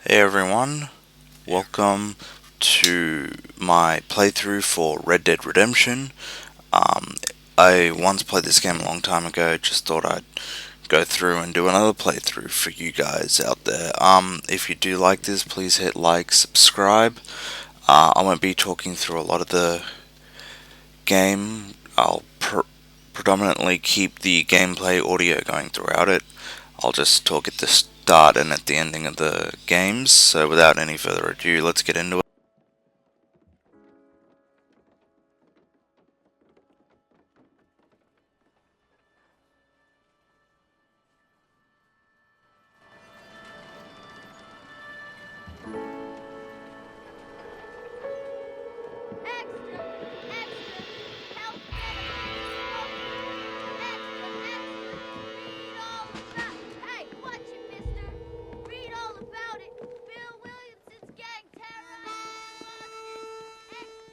Hey everyone, welcome to my playthrough for Red Dead Redemption. Um, I once played this game a long time ago, just thought I'd go through and do another playthrough for you guys out there. If you do like this, please hit like, subscribe. I won't be talking through a lot of the game. I'll predominantly keep the gameplay audio going throughout it. I'll just talk at the start and at the ending of the games. So without any further ado, let's get into it. Extra! Extra! Help get a extra! Extra! Read all about Hey, watch it, mister! Read all about it! Bill Williamson's gang terrorizing Extra!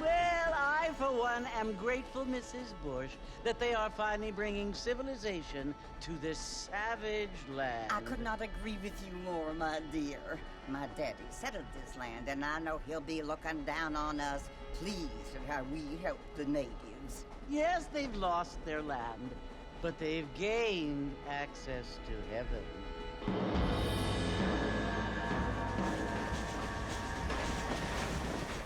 Well, I, for one, am grateful, Mrs. Bush, that they are finally bringing civilization to this savage land. I could not agree with you more, my dear. My daddy settled this land, and I know he'll be looking down on us, pleased at how we helped the natives. Yes, they've lost their land, but they've gained access to heaven.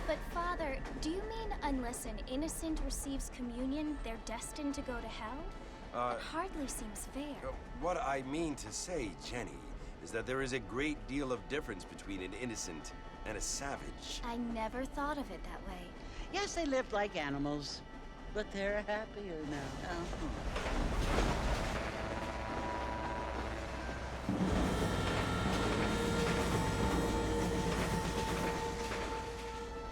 But, Father, do you mean unless an innocent receives communion, they're destined to go to hell? It hardly seems fair. What I mean to say, Jenny, is that there is a great deal of difference between an innocent and a savage. I never thought of it that way. Yes, they lived like animals, but they're happier now.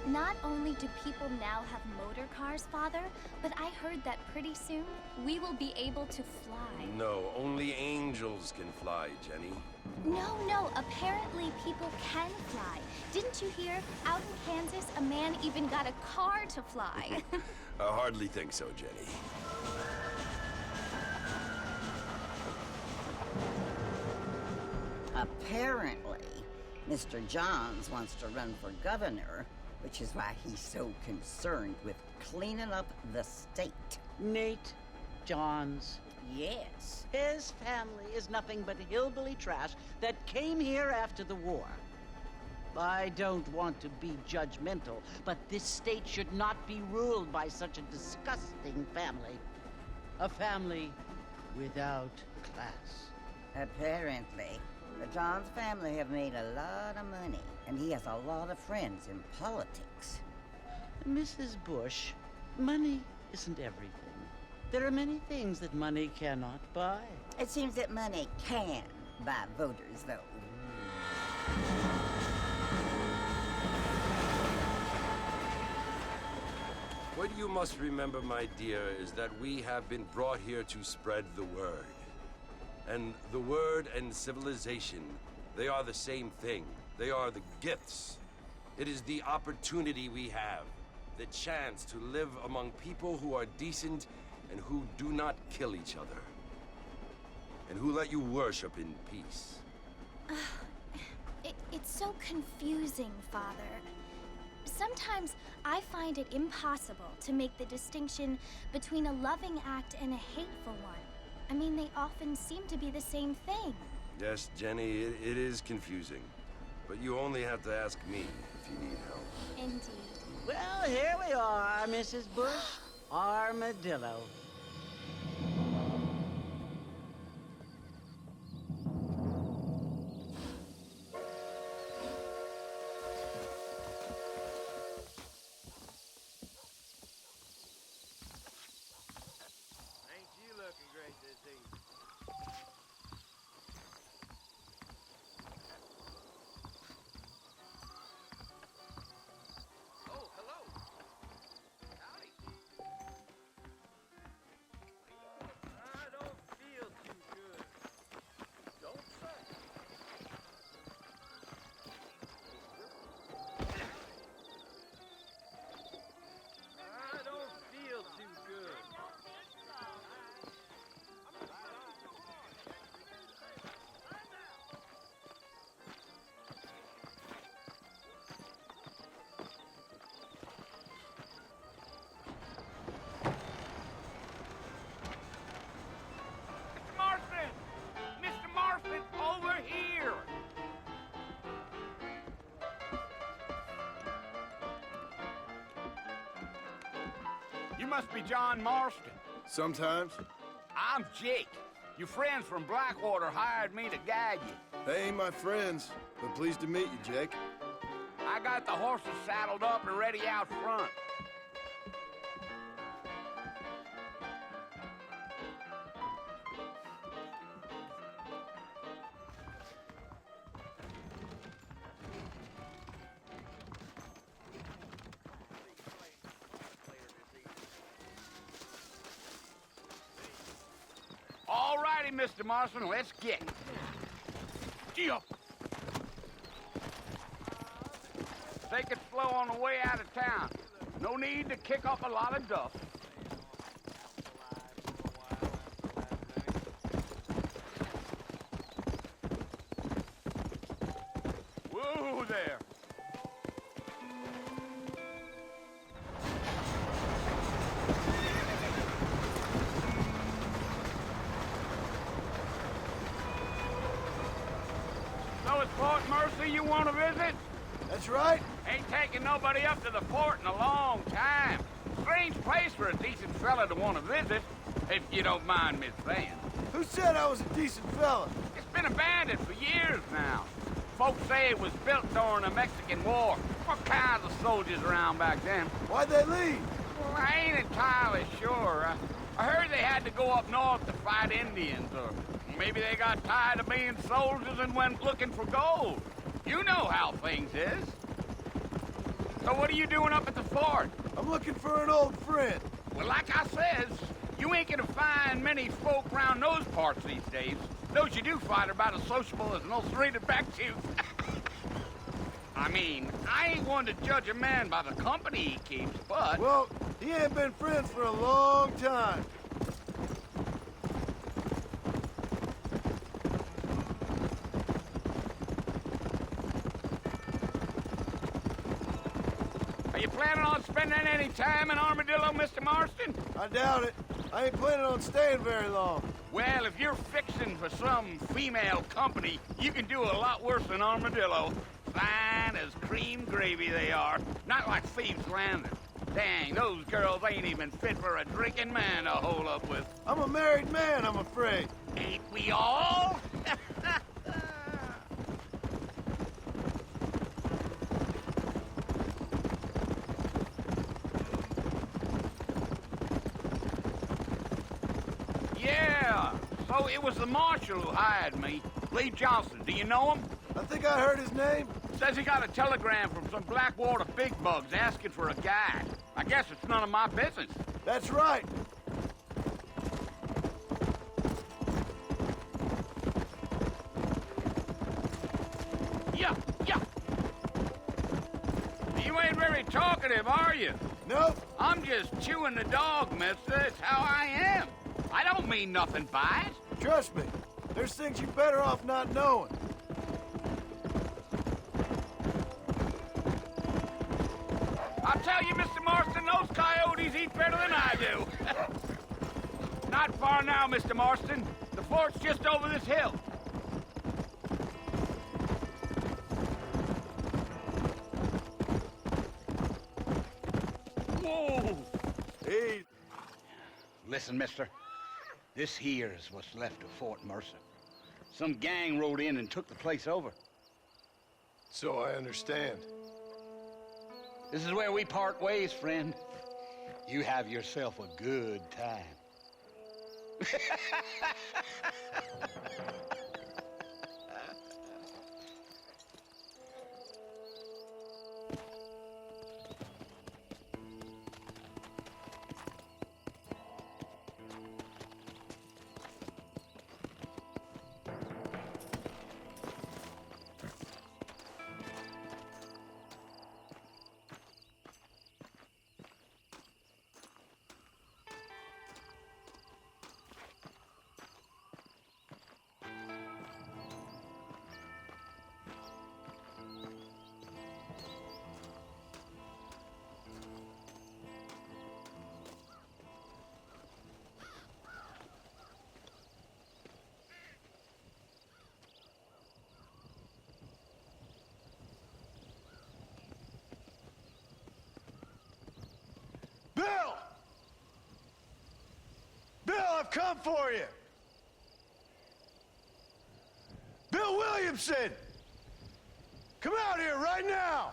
Not only do people now have motor cars, Father, but I heard that pretty soon we will be able to fly. No, only angels can fly, Jenny. No, apparently people can fly. Didn't you hear? Out in Kansas, a man even got a car to fly. I hardly think so, Jenny. Apparently, Mr. Johns wants to run for governor, which is why he's so concerned with cleaning up the state. Nate Johns. Yes. His family is nothing but hillbilly trash that came here after the war. I don't want to be judgmental, but this state should not be ruled by such a disgusting family. A family without class. Apparently, the Johns family have made a lot of money, and he has a lot of friends in politics. Mrs. Bush, money isn't everything. There are many things that money cannot buy. It seems that money can buy voters, though. What you must remember, my dear, is that we have been brought here to spread the word. And the word and civilization, they are the same thing. They are the gifts. It is the opportunity we have, the chance to live among people who are decent and who do not kill each other. And who let you worship in peace. It's so confusing, Father. Sometimes I find it impossible to make the distinction between a loving act and a hateful one. I mean, they often seem to be the same thing. Yes, Jenny, it is confusing. But you only have to ask me if you need help. Indeed. Well, here we are, Mrs. Bush. Armadillo. Ain't you looking great this evening? Oh, hello. Howdy. I don't feel too good. Don't say. I don't feel too good. Mr. Marston! Mr. Marston, over here! You must be John Marston. Sometimes. I'm Jake. Your friends from Blackwater hired me to guide you. They ain't my friends, but pleased to meet you, Jake. I got the horses saddled up and ready out front. All righty, Mr. Marston, let's get it. Gee up. Take it slow on the way out of town. No need to kick up a lot of dust. Whoa there. So it's Fort Mercy you want to visit? That's right. Ain't taking nobody up to the fort in a long time. Strange place for a decent fella to want to visit, if you don't mind me saying. Who said I was a decent fella? It's been abandoned for years now. Folks say it was built during the Mexican War. What kinds of soldiers around back then? Why'd they leave? Well, I ain't entirely sure. I heard they had to go up north to fight Indians, or maybe they got tired of being soldiers and went looking for gold. You know how things is. So what are you doing up at the fort? I'm looking for an old friend. Well, like I says, you ain't gonna find many folk around those parts these days. Those you do find are about as sociable as an ulcerated back tooth. I mean, I ain't one to judge a man by the company he keeps, but... Well, he ain't been friends for a long time. Are you planning on spending any time in Armadillo, Mr. Marston? I doubt it. I ain't planning on staying very long. Well, if you're fixing for some female company, you can do a lot worse than Armadillo. Fine as cream gravy they are. Not like Thieves' Landing. Dang, those girls ain't even fit for a drinking man to hole up with. I'm a married man, I'm afraid. Ain't we all? Yeah, so it was the marshal who hired me. Lee Johnson, do you know him? I think I heard his name. Says he got a telegram from some Blackwater big bugs asking for a guide. I guess it's none of my business. That's right. Yeah. You ain't very talkative, are you? Nope. I'm just chewing the dog, mister. It's how I am. I don't mean nothing by it. Trust me. There's things you're better off not knowing. tell you, Mr. Marston, those coyotes eat better than I do. Not far now, Mr. Marston. The fort's just over this hill. Whoa! Hey, Listen, mister. This here is what's left of Fort Mercer. Some gang rode in and took the place over. so I understand. This is where we part ways, friend. You have yourself a good time. Bill! Bill, I've come for you! Bill Williamson! Come out here right now!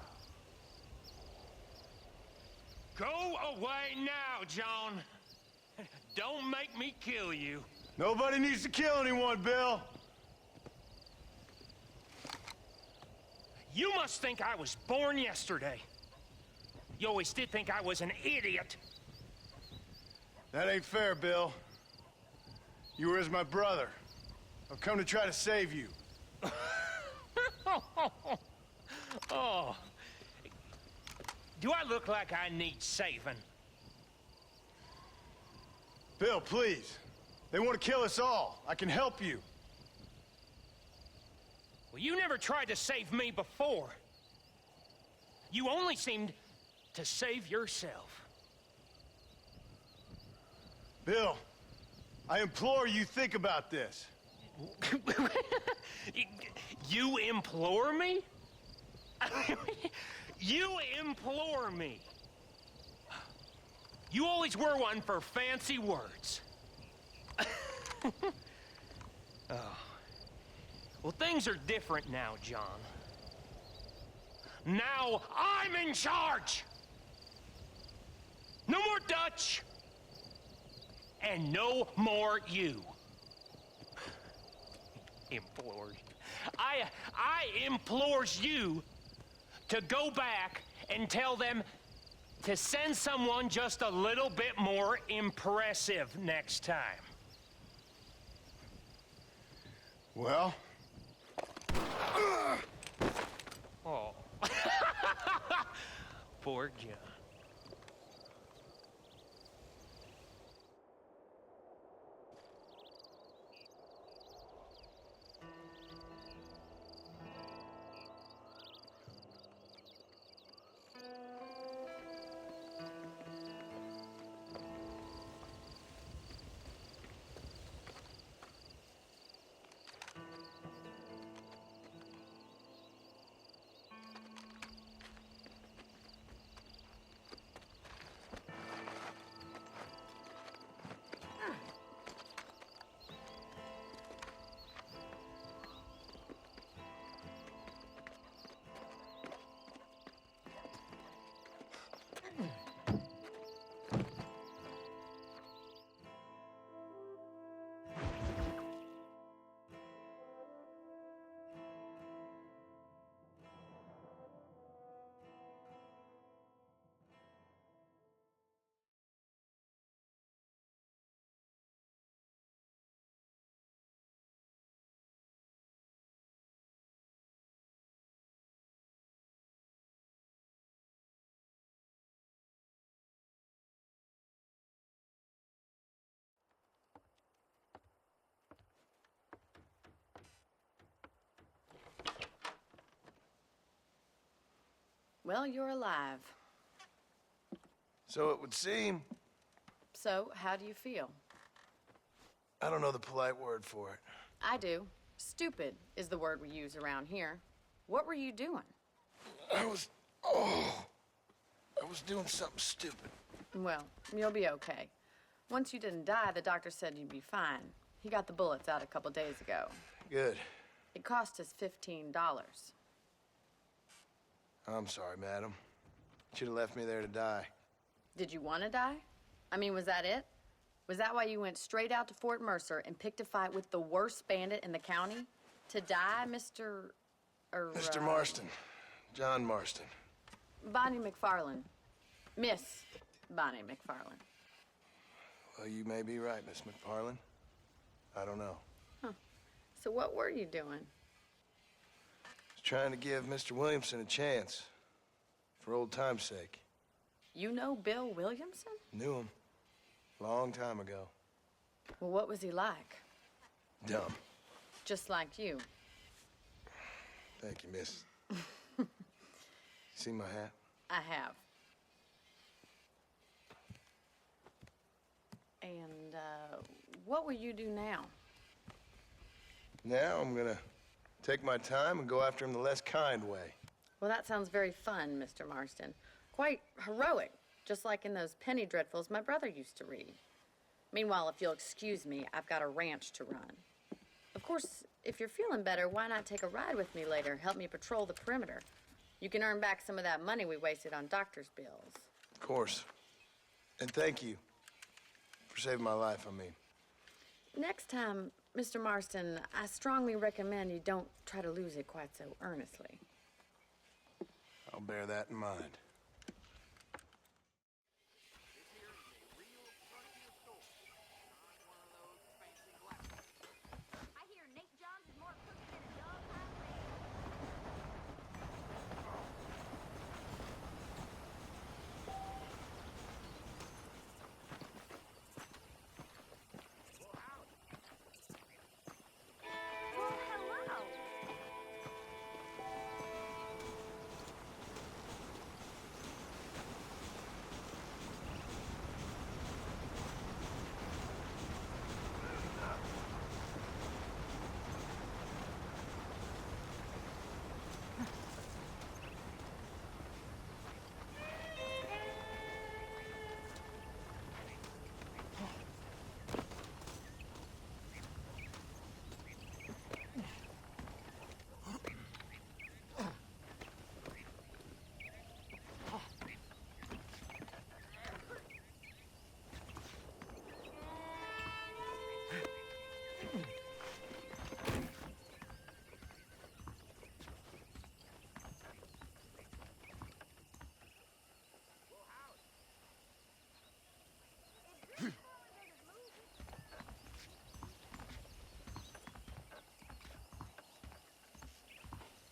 Go away now, John. Don't make me kill you. Nobody needs to kill anyone, Bill. You must think I was born yesterday. You always did think I was an idiot. That ain't fair, Bill. You were as my brother. I've come to try to save you. Oh. Do I look like I need saving? Bill, please. They want to kill us all. I can help you. Well, you never tried to save me before. You only seemed to save yourself. Bill, I implore you think about this. You implore me? You implore me. You always were one for fancy words. Oh. Well, things are different now, John. Now I'm in charge! No more Dutch! And no more you. Implores. I implores you to go back and tell them to send someone just a little bit more impressive next time. Well? Oh. Poor John. Well, you're alive. So it would seem. So, how do you feel? I don't know the polite word for it. I do. Stupid is the word we use around here. What were you doing? I was doing something stupid. Well, you'll be okay. Once you didn't die, the doctor said you'd be fine. He got the bullets out a couple days ago. Good. It cost us $15. I'm sorry, madam. Should have left me there to die. Did you want to die? I mean, was that it? Was that why you went straight out to Fort Mercer and picked a fight with the worst bandit in the county? To die, Mr. Mr. Marston. John Marston. Bonnie McFarland. Miss Bonnie McFarland. Well, you may be right, Miss McFarland. I don't know. So what were you doing? Was trying to give Mr. Williamson a chance. For old time's sake. You know Bill Williamson? Knew him. Long time ago. Well, what was he like? Dumb. Just like you. Thank you, miss. See my hat? I have. And, what will you do now? Now I'm gonna take my time and go after him the less kind way. Well, that sounds very fun, Mr. Marston. Quite heroic, just like in those penny dreadfuls my brother used to read. Meanwhile, if you'll excuse me, I've got a ranch to run. Of course, if you're feeling better, why not take a ride with me later? Help me patrol the perimeter. You can earn back some of that money we wasted on doctor's bills. Of course. And thank you for saving my life, I mean. Next time, Mr. Marston, I strongly recommend you don't try to lose it quite so earnestly. I'll bear that in mind. I hear Nate Johns is more crooked than a dog highway.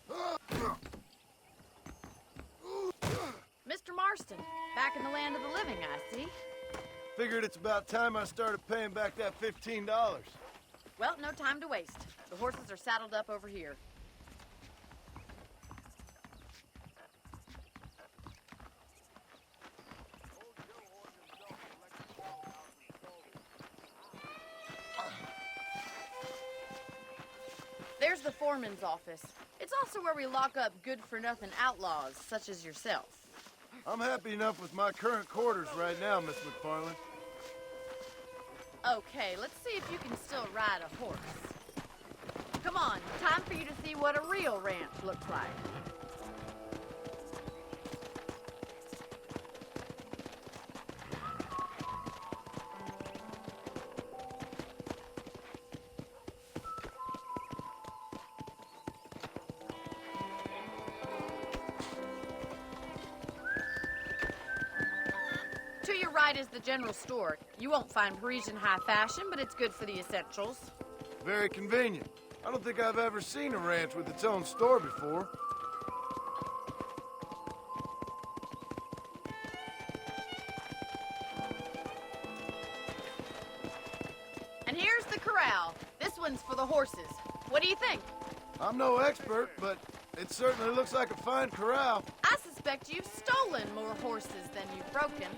Well, hello. Mr. Marston, back in the land of the living, I see. Figured it's about time I started paying back that $15. Well, no time to waste. The horses are saddled up over here. There's the foreman's office. It's also where we lock up good-for-nothing outlaws, such as yourself. I'm happy enough with my current quarters right now, Miss McFarland. Okay, let's see if you can still ride a horse. Come on, time for you to see what a real ranch looks like. To your right is the general store. You won't find Parisian high fashion, but it's good for the essentials. Very convenient. I don't think I've ever seen a ranch with its own store before. And here's the corral. This one's for the horses. What do you think? I'm no expert, but it certainly looks like a fine corral. I suspect you've stolen more horses than you've broken.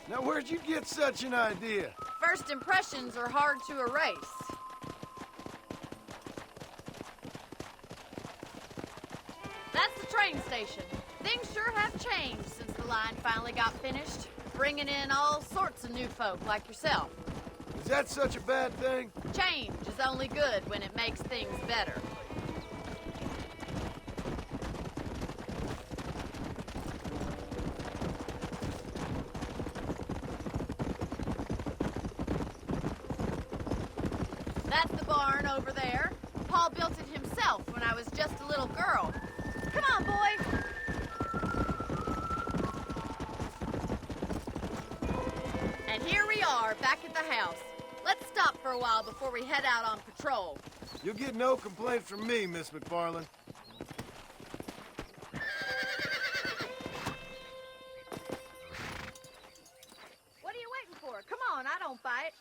Now, where'd you get such an idea? First impressions are hard to erase. That's the train station. Things sure have changed since the line finally got finished, bringing in all sorts of new folk like yourself. Is that such a bad thing? Change is only good when it makes things better. That's the barn over there. Paul built it himself when I was just a little girl. Come on, boy. And here we are, back at the house. Let's stop for a while before we head out on patrol. You'll get no complaint from me, Miss McFarland. What are you waiting for? Come on, I don't bite.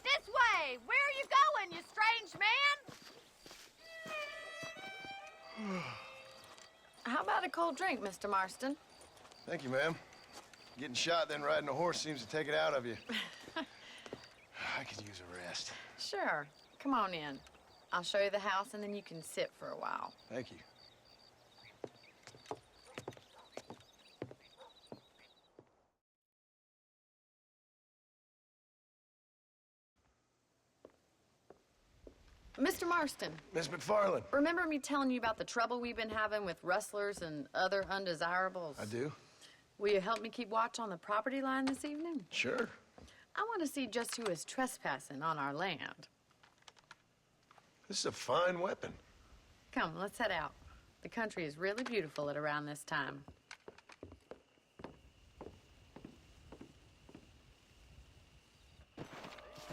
This way! Where are you going, you strange man? How about a cold drink, Mr. Marston? Thank you, ma'am. Getting shot, then riding a horse seems to take it out of you. I could use a rest. Sure. Come on in. I'll show you the house, and then you can sit for a while. Thank you. Mr. Marston, Miss McFarland. remember me telling you about the trouble we've been having with rustlers and other undesirables? I do? Will you help me keep watch on the property line this evening? Sure. I want to see just who is trespassing on our land. This is a fine weapon. Come, let's head out. The country is really beautiful at around this time.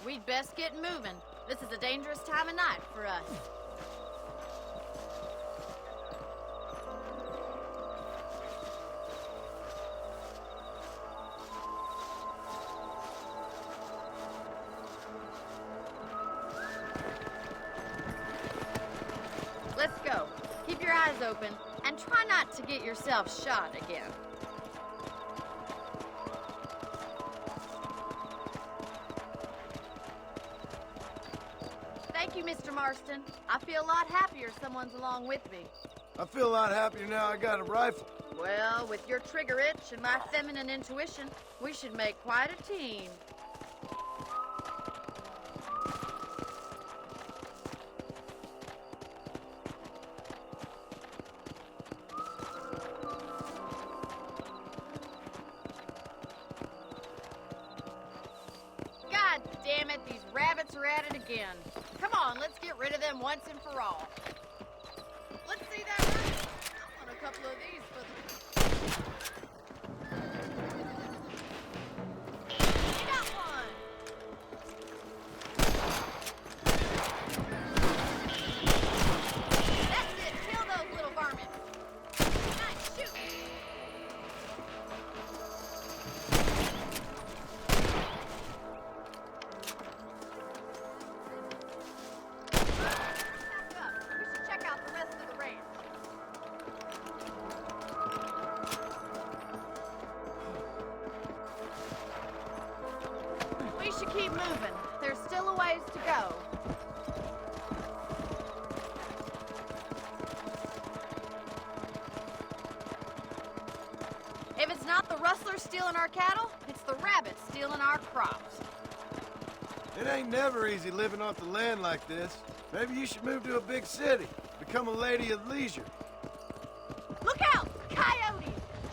We'd best get moving. This is a dangerous time of night for us. Let's go. Keep your eyes open and try not to get yourself shot again. Thank you, Mr. Marston. I feel a lot happier someone's along with me. I feel a lot happier now I got a rifle. Well, with your trigger itch and my feminine intuition, we should make quite a team. God damn it, these rabbits are at it again. Come on, let's get rid of them once and for all. Let's see that rabbit. I want a couple of these for the... You got one! That's it, kill those little varmints. Nice, shoot! Back up. We should check out the rest of the ranch. We should keep moving. There's still a ways to go. If it's not the rustlers stealing our cattle, it's the rabbits stealing our crops. It ain't never easy living off the land like this. Maybe you should move to a big city. Become a lady of leisure. Look out! Coyotes!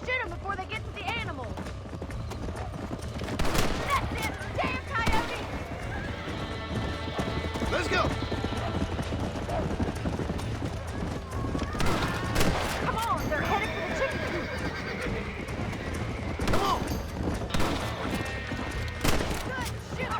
Shoot them before they get to the animals. That's it! Damn coyotes! Let's go! Come on, they're headed for the chicken coop. Come on! Good shoot!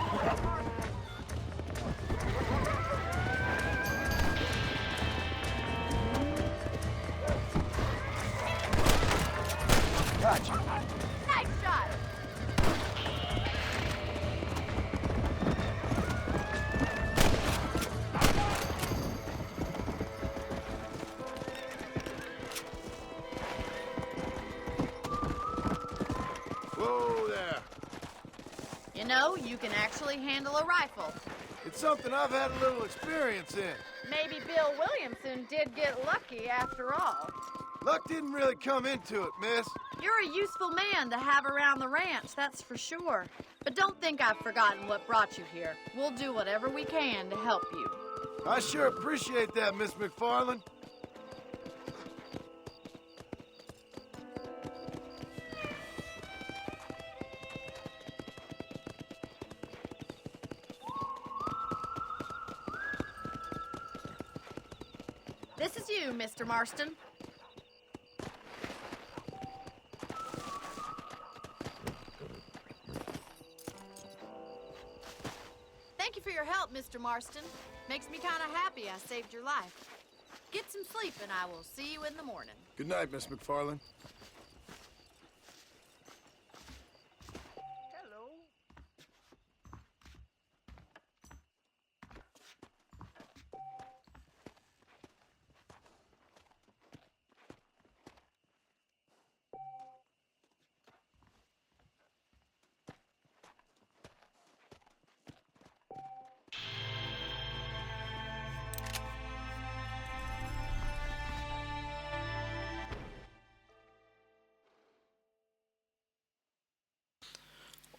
Gotcha. Nice shot! know, you can actually handle a rifle. It's something I've had a little experience in. Maybe Bill Williamson did get lucky after all. Luck didn't really come into it, miss. You're a useful man to have around the ranch, that's for sure. But don't think I've forgotten what brought you here. We'll do whatever we can to help you. I sure appreciate that, Miss McFarland. This is you, Mr. Marston. Thank you for your help, Mr. Marston. Makes me kind of happy I saved your life. Get some sleep and I will see you in the morning. Good night, Miss McFarland. Hello.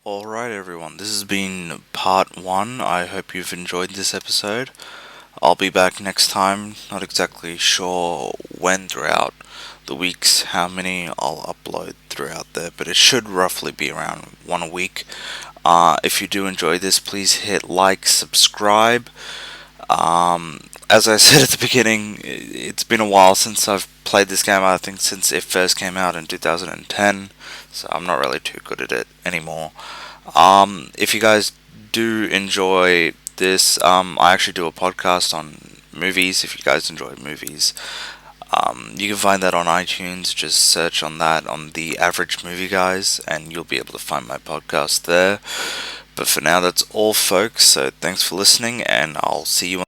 Alright everyone, this has been part 1. I hope you've enjoyed this episode. I'll be back next time, not exactly sure when throughout the weeks, how many I'll upload throughout there, but it should roughly be around 1 a week. If you do enjoy this, please hit like, subscribe. As I said at the beginning, it's been a while since I've played this game. I think since it first came out in 2010, so I'm not really too good at it anymore. If you guys do enjoy this, I actually do a podcast on movies. If you guys enjoy movies, you can find that on iTunes. Just search on that on The Average Movie Guys, and you'll be able to find my podcast there. But for now, that's all, folks. So thanks for listening, and I'll see you